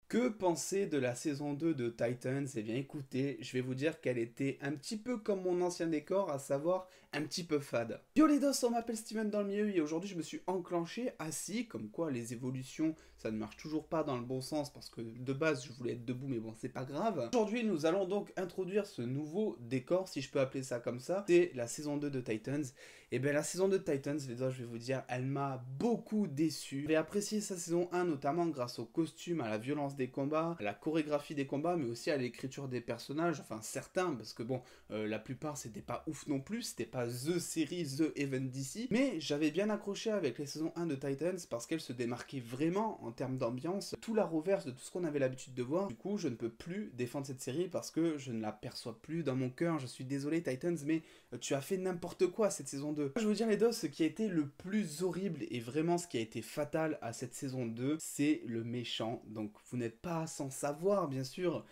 Que penser de la saison 2 de Titans? Eh bien écoutez, je vais vous dire qu'elle était un petit peu comme mon ancien décor, à savoir un petit peu fade. Yo les dos, on m'appelle Steven dans le milieu et aujourd'hui je me suis enclenché assis, comme quoi les évolutions ça ne marche toujours pas dans le bon sens parce que de base je voulais être debout mais bon c'est pas grave. Aujourd'hui nous allons donc introduire ce nouveau décor, si je peux appeler ça comme ça, c'est la saison 2 de Titans. Et bien la saison 2 de Titans, les dos je vais vous dire, elle m'a beaucoup déçu. J'ai apprécié sa saison 1 notamment grâce aux costumes, à la violence des combats, à la chorégraphie des combats, mais aussi à l'écriture des personnages, enfin certains, parce que bon, la plupart c'était pas ouf non plus, c'était pas THE série, THE event d'ici, mais j'avais bien accroché avec les saisons 1 de Titans parce qu'elle se démarquait vraiment en termes d'ambiance, tout la reverse de tout ce qu'on avait l'habitude de voir. Du coup, je ne peux plus défendre cette série parce que je ne la perçois plus dans mon cœur. Je suis désolé Titans, mais tu as fait n'importe quoi cette saison 2. Je veux dire les dos, ce qui a été le plus horrible et vraiment ce qui a été fatal à cette saison 2, c'est le méchant. Donc vous n'êtes pas sans savoir bien sûr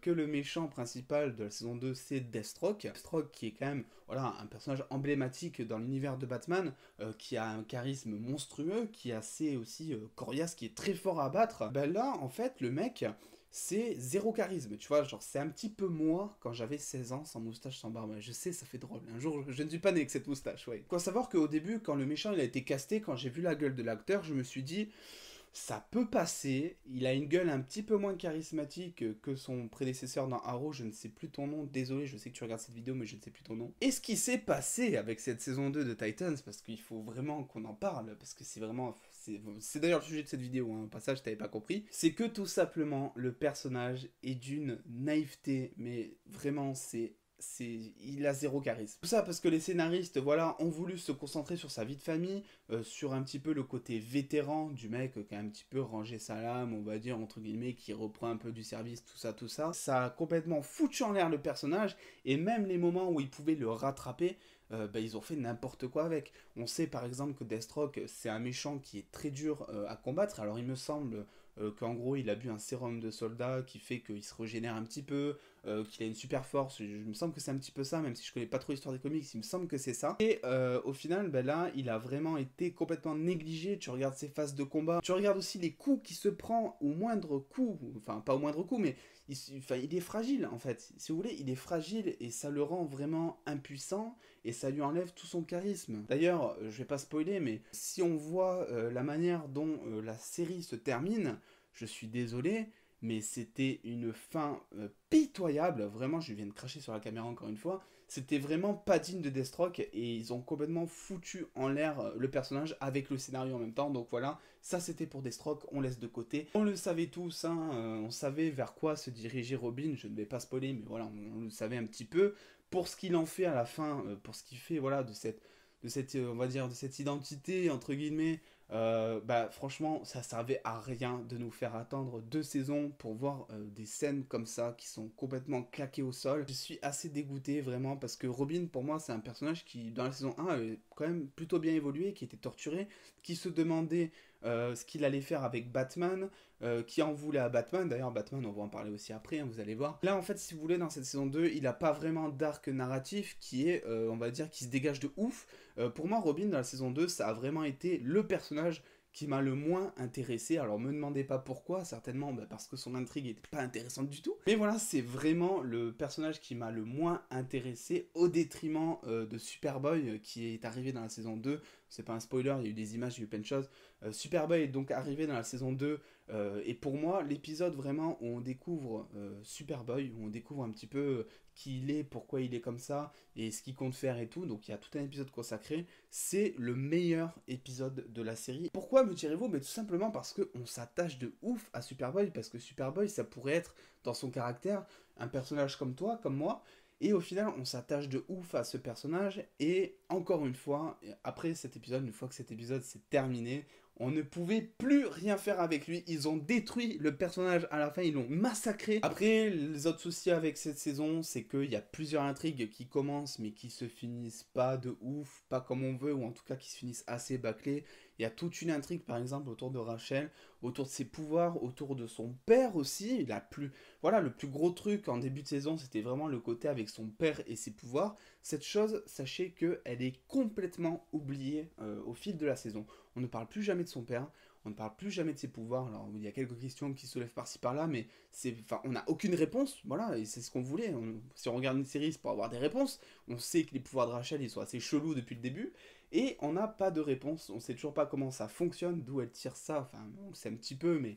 que le méchant principal de la saison 2 c'est Deathstroke. Deathstroke qui est quand même voilà, un personnage emblématique dans l'univers de Batman, qui a un charisme monstrueux, qui est assez aussi coriace, qui est très fort à battre. Ben là en fait le mec c'est zéro charisme, tu vois, genre c'est un petit peu moi quand j'avais 16 ans, sans moustache, sans barbe. Je sais, ça fait drôle. Un jour, je ne suis pas né avec cette moustache, ouais. Faut savoir qu'au début, quand le méchant il a été casté, quand j'ai vu la gueule de l'acteur, je me suis dit, ça peut passer. Il a une gueule un petit peu moins charismatique que son prédécesseur dans Arrow. Je ne sais plus ton nom. Désolé, je sais que tu regardes cette vidéo, mais je ne sais plus ton nom. Et ce qui s'est passé avec cette saison 2 de Titans, parce qu'il faut vraiment qu'on en parle, parce que c'est vraiment... C'est d'ailleurs le sujet de cette vidéo, hein, au passage, t'avais pas compris. C'est que tout simplement, le personnage est d'une naïveté, mais vraiment, il a zéro charisme. Tout ça parce que les scénaristes, voilà, ont voulu se concentrer sur sa vie de famille, sur un petit peu le côté vétéran du mec qui a un petit peu rangé sa lame, on va dire, entre guillemets, qui reprend un peu du service, tout ça, tout ça. Ça a complètement foutu en l'air le personnage, et même les moments où ils pouvaient le rattraper, bah, ils ont fait n'importe quoi avec. On sait par exemple que Deathstroke, c'est un méchant qui est très dur à combattre, alors il me semble qu'en gros il a bu un sérum de soldat qui fait qu'il se régénère un petit peu, qu'il a une super force, me semble que c'est un petit peu ça, même si je connais pas trop l'histoire des comics, il me semble que c'est ça. Et au final, ben là, il a vraiment été complètement négligé, tu regardes ses phases de combat, tu regardes aussi les coups qu'il se prend au moindre coup, enfin pas au moindre coup, mais il est fragile en fait, si vous voulez, il est fragile et ça le rend vraiment impuissant et ça lui enlève tout son charisme. D'ailleurs, je vais pas spoiler, mais si on voit la manière dont la série se termine, je suis désolé, mais c'était une fin pitoyable. Vraiment, je viens de cracher sur la caméra encore une fois. C'était vraiment pas digne de Deathstroke et ils ont complètement foutu en l'air le personnage avec le scénario en même temps. Donc voilà, ça c'était pour Deathstroke, on laisse de côté. On le savait tous, hein, on savait vers quoi se dirigeait Robin. Je ne vais pas spoiler, mais voilà, on le savait un petit peu. Pour ce qu'il en fait à la fin, pour ce qu'il fait, voilà, de cette on va dire, de cette identité entre guillemets. Bah franchement, ça servait à rien de nous faire attendre 2 saisons pour voir des scènes comme ça qui sont complètement claquées au sol. Je suis assez dégoûté vraiment parce que Robin pour moi c'est un personnage qui dans la saison 1 avait quand même plutôt bien évolué, qui était torturé, qui se demandait ce qu'il allait faire avec Batman, qui en voulait à Batman. D'ailleurs Batman on va en parler aussi après, hein, vous allez voir. Là en fait si vous voulez dans cette saison 2 il n'a pas vraiment d'arc narratif qui est on va dire qui se dégage de ouf. Pour moi, Robin, dans la saison 2, ça a vraiment été le personnage qui m'a le moins intéressé. Alors, me demandez pas pourquoi, certainement bah, parce que son intrigue n'était pas intéressante du tout. Mais voilà, c'est vraiment le personnage qui m'a le moins intéressé au détriment de Superboy qui est arrivé dans la saison 2. C'est pas un spoiler, il y a eu des images, il y a eu plein de choses. Superboy est donc arrivé dans la saison 2 et pour moi, l'épisode vraiment où on découvre Superboy, où on découvre un petit peu qui il est, pourquoi il est comme ça, et ce qu'il compte faire et tout, donc il y a tout un épisode consacré, c'est le meilleur épisode de la série. Pourquoi me direz-vous? Mais tout simplement parce qu'on s'attache de ouf à Superboy, parce que Superboy, ça pourrait être, dans son caractère, un personnage comme toi, comme moi, et au final, on s'attache de ouf à ce personnage, et encore une fois, après cet épisode, une fois que cet épisode s'est terminé, on ne pouvait plus rien faire avec lui. Ils ont détruit le personnage à la fin, ils l'ont massacré. Après, les autres soucis avec cette saison, c'est qu'il y a plusieurs intrigues qui commencent, mais qui se finissent pas de ouf, pas comme on veut, ou en tout cas qui se finissent assez bâclées. Il y a toute une intrigue, par exemple, autour de Rachel, autour de ses pouvoirs, autour de son père aussi. Voilà, le plus gros truc en début de saison, c'était vraiment le côté avec son père et ses pouvoirs. Cette chose, sachez qu'elle est complètement oubliée au fil de la saison. On ne parle plus jamais de son père, on ne parle plus jamais de ses pouvoirs. Alors il y a quelques questions qui se soulèvent par-ci par-là, mais enfin, on n'a aucune réponse, voilà, et c'est ce qu'on voulait. Si on regarde une série, c'est pour avoir des réponses. On sait que les pouvoirs de Rachel, ils sont assez chelous depuis le début, et on n'a pas de réponse. On sait toujours pas comment ça fonctionne, d'où elle tire ça, enfin, on le sait un petit peu, mais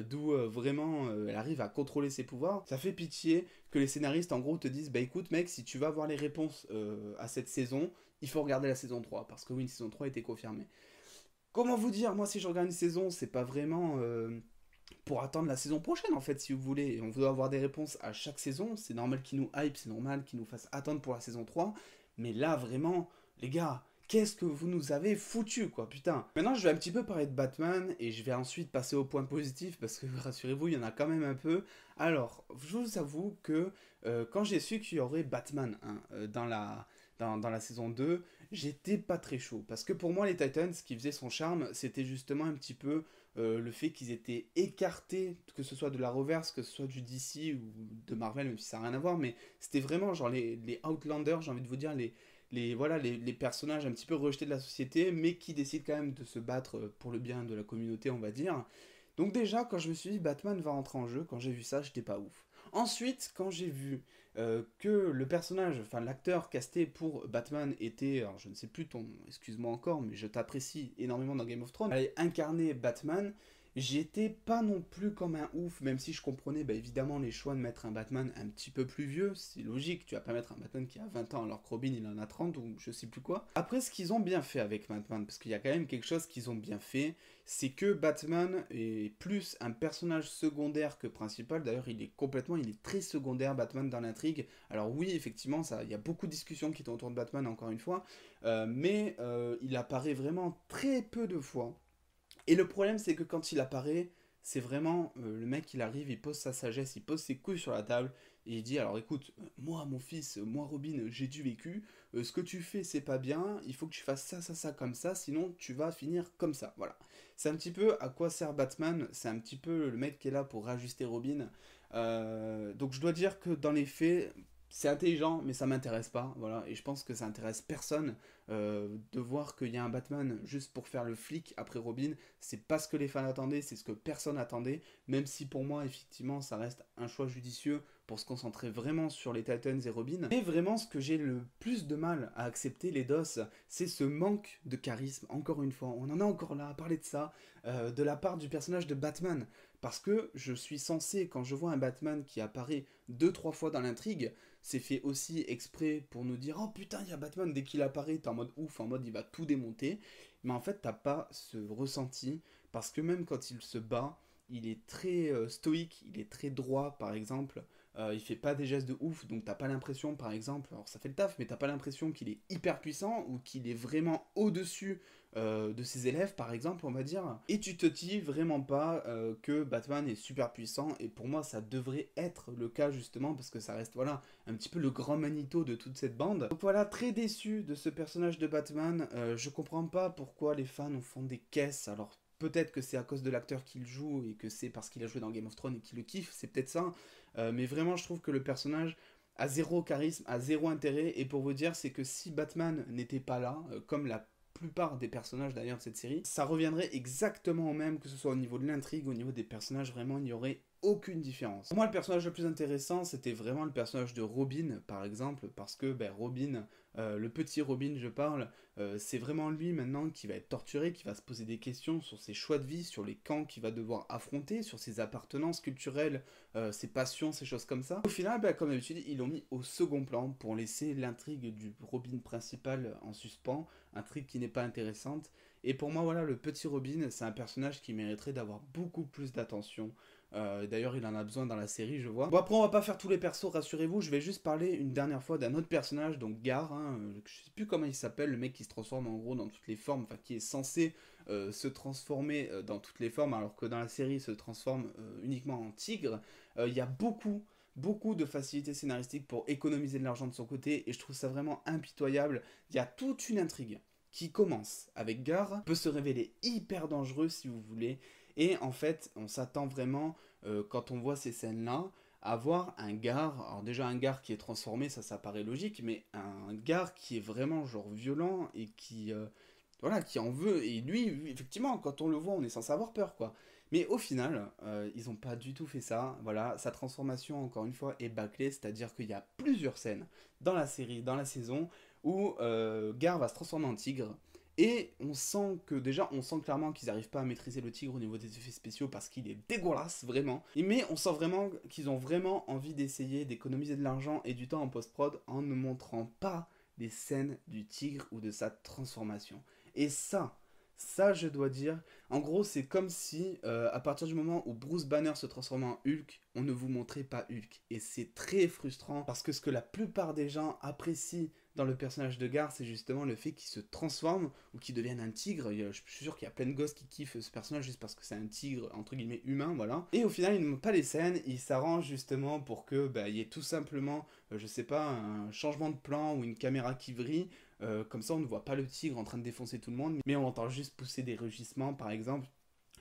d'où vraiment elle arrive à contrôler ses pouvoirs. Ça fait pitié que les scénaristes en gros te disent bah écoute mec, si tu veux avoir les réponses à cette saison, il faut regarder la saison 3, parce que oui, une saison 3 a été confirmée. Comment vous dire, moi si je regarde une saison, c'est pas vraiment pour attendre la saison prochaine en fait, si vous voulez. On doit avoir des réponses à chaque saison, c'est normal qu'ils nous hype, c'est normal qu'ils nous fassent attendre pour la saison 3, mais là vraiment, les gars, qu'est-ce que vous nous avez foutu quoi, putain. Maintenant je vais un petit peu parler de Batman, et je vais ensuite passer au point positif, parce que rassurez-vous, il y en a quand même un peu. Alors, je vous avoue que quand j'ai su qu'il y aurait Batman hein, dans la saison 2, j'étais pas très chaud. Parce que pour moi, les Titans, ce qui faisait son charme, c'était justement un petit peu le fait qu'ils étaient écartés, que ce soit de la Reverse, que ce soit du DC ou de Marvel, même si ça n'a rien à voir, mais c'était vraiment genre les Outlanders, j'ai envie de vous dire, voilà, les personnages un petit peu rejetés de la société, mais qui décident quand même de se battre pour le bien de la communauté, on va dire. Donc déjà, quand je me suis dit Batman va rentrer en jeu, quand j'ai vu ça, j'étais pas ouf. Ensuite, quand j'ai vu que le personnage, enfin l'acteur casté pour Batman était, alors je ne sais plus ton, excuse-moi encore, mais je t'apprécie énormément dans Game of Thrones, allait incarner Batman, j'étais pas non plus comme un ouf, même si je comprenais bah, évidemment les choix de mettre un Batman un petit peu plus vieux, c'est logique, tu vas pas mettre un Batman qui a 20 ans alors que Robin il en a 30 ou je sais plus quoi. Après ce qu'ils ont bien fait avec Batman, parce qu'il y a quand même quelque chose qu'ils ont bien fait, c'est que Batman est plus un personnage secondaire que principal. D'ailleurs, il est très secondaire Batman dans l'intrigue. Alors oui, effectivement, il y a beaucoup de discussions qui tournent autour de Batman encore une fois, mais il apparaît vraiment très peu de fois. Et le problème, c'est que quand il apparaît, c'est vraiment le mec, il arrive, il pose sa sagesse, il pose ses couilles sur la table, et il dit, alors écoute, moi, mon fils, moi, Robin, j'ai du vécu, ce que tu fais, c'est pas bien, il faut que tu fasses ça, comme ça, sinon tu vas finir comme ça, voilà. C'est un petit peu à quoi sert Batman, c'est un petit peu le mec qui est là pour rajuster Robin. Donc je dois dire que dans les faits, c'est intelligent, mais ça m'intéresse pas, voilà, et je pense que ça intéresse personne de voir qu'il y a un Batman juste pour faire le flic après Robin. C'est pas ce que les fans attendaient, c'est ce que personne attendait, même si pour moi, effectivement, ça reste un choix judicieux pour se concentrer vraiment sur les Titans et Robin. Mais vraiment, ce que j'ai le plus de mal à accepter, les DOS, c'est ce manque de charisme, encore une fois, on en a encore là à parler de ça, de la part du personnage de Batman. Parce que je suis censé, quand je vois un Batman qui apparaît 2-3 fois dans l'intrigue, c'est fait aussi exprès pour nous dire oh putain il y a Batman, dès qu'il apparaît t'es en mode ouf, en mode il va tout démonter, mais en fait t'as pas ce ressenti, parce que même quand il se bat, il est très stoïque, il est très droit par exemple, il fait pas des gestes de ouf, donc t'as pas l'impression par exemple, alors ça fait le taf, mais t'as pas l'impression qu'il est hyper puissant ou qu'il est vraiment au-dessus de ses élèves par exemple on va dire, et tu te dis vraiment pas que Batman est super puissant, et pour moi ça devrait être le cas justement parce que ça reste voilà un petit peu le grand Manito de toute cette bande. Donc voilà, très déçu de ce personnage de Batman, je comprends pas pourquoi les fans en font des caisses, alors peut-être que c'est à cause de l'acteur qu'il joue et que c'est parce qu'il a joué dans Game of Thrones et qu'il le kiffe, c'est peut-être ça, mais vraiment je trouve que le personnage a zéro charisme, a zéro intérêt, et pour vous dire c'est que si Batman n'était pas là, comme la plupart des personnages d'ailleurs de cette série, ça reviendrait exactement au même, que ce soit au niveau de l'intrigue, au niveau des personnages, vraiment il n'y aurait aucune différence. Pour moi, le personnage le plus intéressant, c'était vraiment le personnage de Robin, par exemple, parce que ben, Robin, le petit Robin, je parle, c'est vraiment lui maintenant qui va être torturé, qui va se poser des questions sur ses choix de vie, sur les camps qu'il va devoir affronter, sur ses appartenances culturelles, ses passions, ces choses comme ça. Au final, ben, comme d'habitude, ils l'ont mis au second plan pour laisser l'intrigue du Robin principal en suspens, intrigue qui n'est pas intéressante. Et pour moi, voilà, le petit Robin, c'est un personnage qui mériterait d'avoir beaucoup plus d'attention. D'ailleurs, il en a besoin dans la série, je vois. Bon, après, on va pas faire tous les persos, rassurez-vous. Je vais juste parler une dernière fois d'un autre personnage, donc Gar. Hein, je sais plus comment il s'appelle, le mec qui se transforme en gros dans toutes les formes, enfin qui est censé se transformer dans toutes les formes, alors que dans la série, il se transforme uniquement en tigre. Il y a beaucoup de facilité scénaristique pour économiser de l'argent de son côté, et je trouve ça vraiment impitoyable. Il y a toute une intrigue qui commence avec Gar, peut se révéler hyper dangereux si vous voulez, et en fait on s'attend vraiment, quand on voit ces scènes là, à voir un Gar, alors déjà un Gar qui est transformé, ça paraît logique, mais un Gar qui est vraiment genre violent et qui voilà, qui en veut, et lui, effectivement, quand on le voit, on est censé avoir peur, quoi. Mais au final, ils ont pas du tout fait ça, voilà, sa transformation, encore une fois, est bâclée, c'est-à-dire qu'il y a plusieurs scènes dans la série, dans la saison, où Gar va se transformer en tigre, et on sent que, déjà, on sent clairement qu'ils n'arrivent pas à maîtriser le tigre au niveau des effets spéciaux, parce qu'il est dégueulasse, vraiment, mais on sent vraiment qu'ils ont vraiment envie d'essayer d'économiser de l'argent et du temps en post-prod en ne montrant pas les scènes du tigre ou de sa transformation. Et ça je dois dire, en gros c'est comme si à partir du moment où Bruce Banner se transformait en Hulk, on ne vous montrait pas Hulk. Et c'est très frustrant parce que ce que la plupart des gens apprécient dans le personnage de Gar, c'est justement le fait qu'il se transforme ou qu'il devienne un tigre. Je suis sûr qu'il y a plein de gosses qui kiffent ce personnage juste parce que c'est un tigre, entre guillemets, humain, voilà. Et au final, ils ne montrent pas les scènes, ils s'arrangent justement pour que il y ait tout simplement, je sais pas, un changement de plan ou une caméra qui vrille. Comme ça, on ne voit pas le tigre en train de défoncer tout le monde, mais on entend juste pousser des rugissements, par exemple.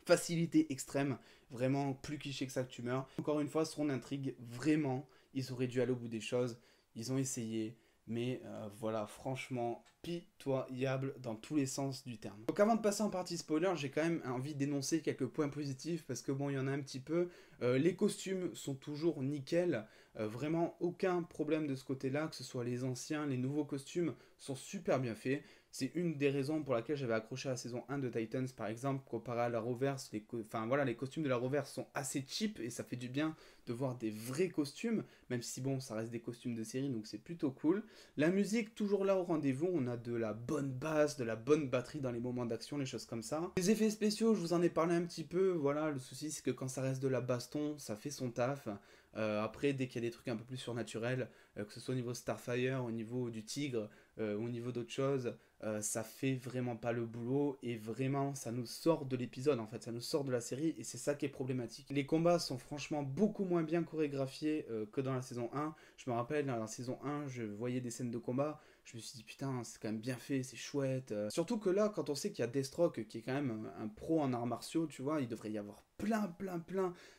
Facilité extrême, vraiment plus cliché que ça que tu meurs. Encore une fois, son intrigue, vraiment, ils auraient dû aller au bout des choses. Ils ont essayé, mais voilà, franchement, pitoyable dans tous les sens du terme. Donc avant de passer en partie spoiler, j'ai quand même envie d'énoncer quelques points positifs, parce que bon, il y en a un petit peu. Les costumes sont toujours nickel, vraiment aucun problème de ce côté-là, que ce soit les anciens, les nouveaux costumes sont super bien faits. C'est une des raisons pour laquelle j'avais accroché à la saison 1 de Titans, par exemple, comparé à la Reverse. Enfin voilà, les costumes de la Reverse sont assez cheap et ça fait du bien de voir des vrais costumes, même si bon, ça reste des costumes de série, donc c'est plutôt cool. La musique, toujours là au rendez-vous, on a de la bonne basse, de la bonne batterie dans les moments d'action, les choses comme ça. Les effets spéciaux, je vous en ai parlé un petit peu, voilà, le souci c'est que quand ça reste de la baston, ça fait son taf. Après, dès qu'il y a des trucs un peu plus surnaturels, que ce soit au niveau Starfire, au niveau du tigre, au niveau d'autres choses, ça fait vraiment pas le boulot et vraiment ça nous sort de l'épisode en fait, ça nous sort de la série et c'est ça qui est problématique. Les combats sont franchement beaucoup moins bien chorégraphiés que dans la saison 1. Je me rappelle, dans la saison 1, je voyais des scènes de combat, je me suis dit putain, c'est quand même bien fait, c'est chouette. Surtout que là, quand on sait qu'il y a Deathstroke qui est quand même un pro en arts martiaux, tu vois, il devrait y avoir plein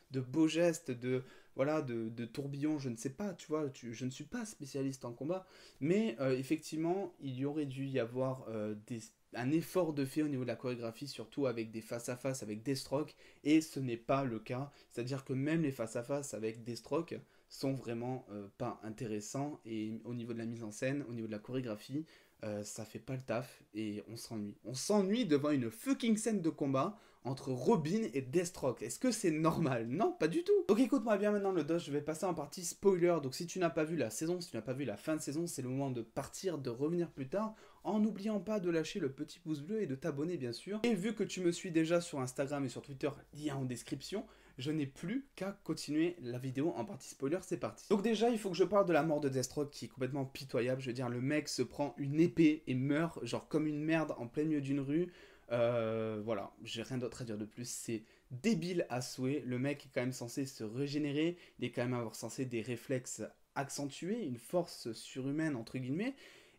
de beaux gestes, de voilà, de tourbillons, je ne sais pas, tu vois, je ne suis pas spécialiste en combat, mais effectivement, il y aurait dû y avoir un effort de fait au niveau de la chorégraphie, surtout avec des face-à-face avec Deathstroke, et ce n'est pas le cas. C'est-à-dire que même les face-à-face avec Deathstroke sont vraiment pas intéressants, et au niveau de la mise en scène, au niveau de la chorégraphie, ça fait pas le taf, et on s'ennuie. On s'ennuie devant une fucking scène de combat entre Robin et Deathstroke. Est-ce que c'est normal? Non, pas du tout. Donc écoute-moi bien maintenant le dos, je vais passer en partie spoiler. Donc si tu n'as pas vu la saison, si tu n'as pas vu la fin de saison, c'est le moment de partir, de revenir plus tard, en n'oubliant pas de lâcher le petit pouce bleu et de t'abonner bien sûr. Et vu que tu me suis déjà sur Instagram et sur Twitter, lien en description, je n'ai plus qu'à continuer la vidéo en partie spoiler, c'est parti. Donc déjà, il faut que je parle de la mort de Deathstroke qui est complètement pitoyable. Je veux dire, le mec se prend une épée et meurt, genre comme une merde en plein milieu d'une rue. Voilà, j'ai rien d'autre à dire de plus, c'est débile à souhait, le mec est quand même censé se régénérer, il est quand même avoir censé des réflexes accentués, une force surhumaine entre guillemets,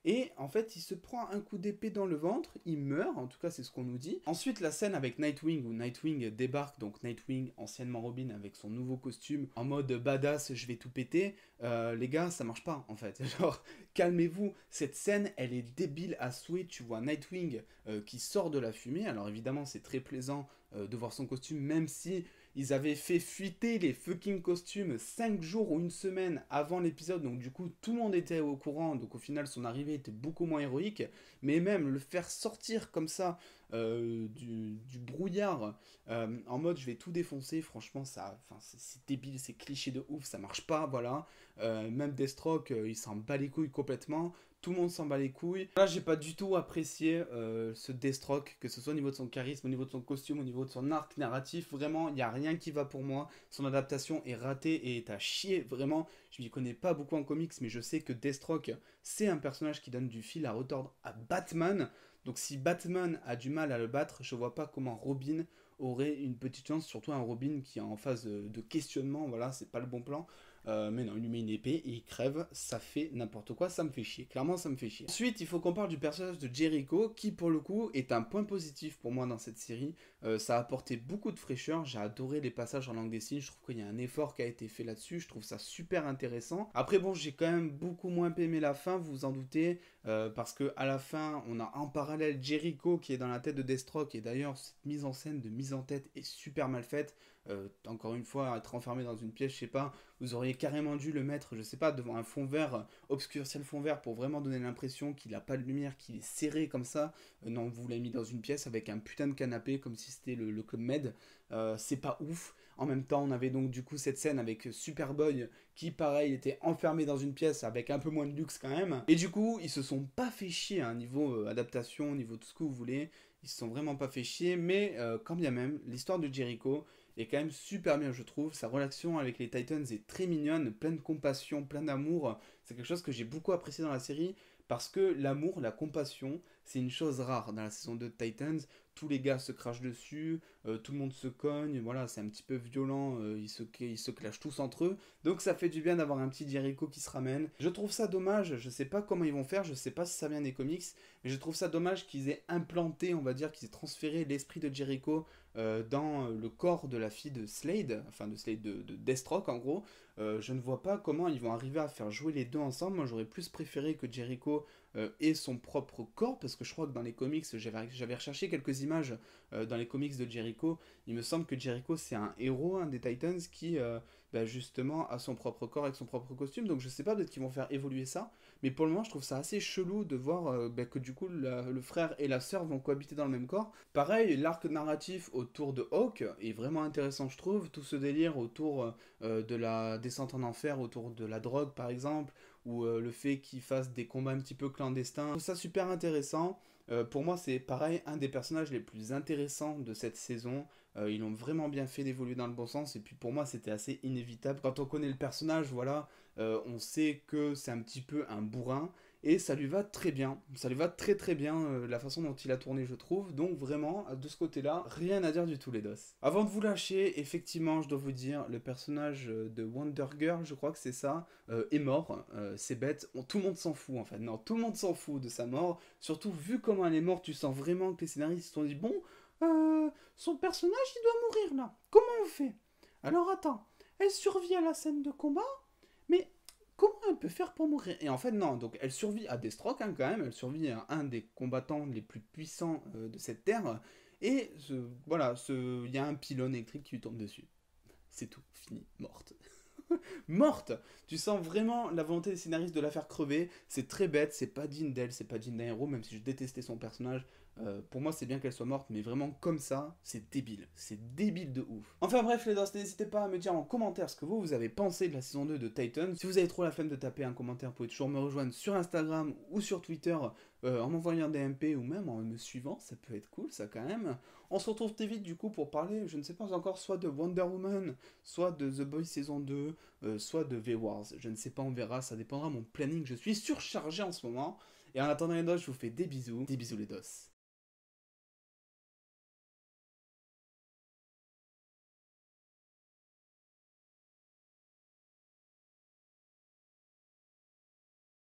et en fait il se prend un coup d'épée dans le ventre, il meurt, en tout cas c'est ce qu'on nous dit. Ensuite la scène avec Nightwing, où Nightwing débarque, donc Nightwing, anciennement Robin, avec son nouveau costume, en mode badass, je vais tout péter, les gars ça marche pas en fait, genre calmez-vous, cette scène elle est débile à souhait, tu vois Nightwing qui sort de la fumée, alors évidemment c'est très plaisant de voir son costume, même si ils avaient fait fuiter les fucking costumes 5 jours ou une semaine avant l'épisode, donc du coup tout le monde était au courant, donc au final son arrivée était beaucoup moins héroïque, mais même le faire sortir comme ça du brouillard en mode je vais tout défoncer, franchement ça, c'est débile, c'est cliché de ouf, ça marche pas, voilà. Même Deathstroke il s'en bat les couilles complètement, tout le monde s'en bat les couilles. Là, j'ai pas du tout apprécié ce Deathstroke, que ce soit au niveau de son charisme, au niveau de son costume, au niveau de son arc narratif. Vraiment, il n'y a rien qui va pour moi. Son adaptation est ratée et est à chier. Vraiment, je m'y connais pas beaucoup en comics, mais je sais que Deathstroke, c'est un personnage qui donne du fil à retordre à Batman. Donc si Batman a du mal à le battre, je vois pas comment Robin aurait une petite chance, surtout un Robin qui est en phase de questionnement, voilà, c'est pas le bon plan. Mais non, il lui met une épée et il crève, ça fait n'importe quoi, ça me fait chier, clairement ça me fait chier. Ensuite, il faut qu'on parle du personnage de Jericho, qui pour le coup est un point positif pour moi dans cette série. Ça a apporté beaucoup de fraîcheur, j'ai adoré les passages en langue des signes, je trouve qu'il y a un effort qui a été fait là-dessus, je trouve ça super intéressant. Après bon, j'ai quand même beaucoup moins aimé la fin, vous vous en doutez, parce que à la fin, on a en parallèle Jericho qui est dans la tête de Deathstroke, et d'ailleurs cette mise en scène de mise en tête est super mal faite. Encore une fois, être enfermé dans une pièce, je sais pas, vous auriez carrément dû le mettre, je sais pas, devant un fond vert, obscurcir le fond vert pour vraiment donner l'impression qu'il a pas de lumière, qu'il est serré comme ça. Non, vous l'avez mis dans une pièce avec un putain de canapé, comme si c'était le Club Med. C'est pas ouf. En même temps, on avait donc du coup cette scène avec Superboy qui, pareil, était enfermé dans une pièce avec un peu moins de luxe quand même. Et du coup, ils se sont pas fait chier, hein, niveau adaptation, niveau tout ce que vous voulez. Ils se sont vraiment pas fait chier, mais quand bien même, l'histoire de Jericho est quand même super bien, je trouve. Sa relation avec les Titans est très mignonne, pleine de compassion, pleine d'amour. C'est quelque chose que j'ai beaucoup apprécié dans la série parce que l'amour, la compassion, c'est une chose rare dans la saison 2 de Titans. Tous les gars se crachent dessus, tout le monde se cogne, voilà, c'est un petit peu violent, ils se clashent tous entre eux. Donc ça fait du bien d'avoir un petit Jericho qui se ramène. Je trouve ça dommage, je sais pas comment ils vont faire, je sais pas si ça vient des comics, mais je trouve ça dommage qu'ils aient implanté, on va dire, qu'ils aient transféré l'esprit de Jericho dans le corps de la fille de Slade, enfin de Slade de Deathstroke en gros. Je ne vois pas comment ils vont arriver à faire jouer les deux ensemble. Moi j'aurais plus préféré que Jericho ait son propre corps, parce que je crois que dans les comics, j'avais recherché quelques images dans les comics de Jericho. Il me semble que Jericho c'est un héros, un des Titans qui justement a son propre corps avec son propre costume. Donc je sais pas, peut-être qu'ils vont faire évoluer ça. Mais pour le moment, je trouve ça assez chelou de voir que du coup, le frère et la sœur vont cohabiter dans le même corps. Pareil, l'arc narratif autour de Hawk est vraiment intéressant, je trouve. Tout ce délire autour de la descente en enfer, autour de la drogue, par exemple, ou le fait qu'il fasse des combats un petit peu clandestins. Je trouve ça super intéressant. Pour moi, c'est pareil, un des personnages les plus intéressants de cette saison. Ils l'ont vraiment bien fait d'évoluer dans le bon sens. Et puis pour moi, c'était assez inévitable. Quand on connaît le personnage, voilà, on sait que c'est un petit peu un bourrin. Et ça lui va très bien. Ça lui va très très bien la façon dont il a tourné, je trouve. Donc vraiment, de ce côté-là, rien à dire du tout, les dos. Avant de vous lâcher, effectivement, je dois vous dire, le personnage de Wonder Girl, je crois que c'est ça, est mort. C'est bête. Tout le monde s'en fout, en fait. Non, tout le monde s'en fout de sa mort. Surtout, vu comment elle est morte, tu sens vraiment que les scénaristes se sont dit, bon, son personnage, il doit mourir, là. Comment on fait? Alors, attends. Elle survit à la scène de combat, mais comment elle peut faire pour mourir? Et en fait, non, donc elle survit à Deathstroke, hein, quand même, elle survit à un des combattants les plus puissants de cette terre, et voilà, il y a un pylône électrique qui lui tombe dessus. C'est tout, fini, morte. Morte. Tu sens vraiment la volonté des scénaristes de la faire crever. C'est très bête, c'est pas digne d'elle, c'est pas digne d'un héros, même si je détestais son personnage. Pour moi, c'est bien qu'elle soit morte, mais vraiment comme ça, c'est débile. C'est débile de ouf. Enfin bref, les dos, n'hésitez pas à me dire en commentaire ce que vous avez pensé de la saison 2 de Titan. Si vous avez trop la flemme de taper un commentaire, vous pouvez toujours me rejoindre sur Instagram ou sur Twitter en m'envoyant des MP ou même en me suivant. Ça peut être cool, ça quand même. On se retrouve très vite du coup pour parler, je ne sais pas encore, soit de Wonder Woman, soit de The Boys saison 2, soit de V-Wars. Je ne sais pas, on verra, ça dépendra de mon planning. Je suis surchargé en ce moment. Et en attendant les dos, je vous fais des bisous les dos.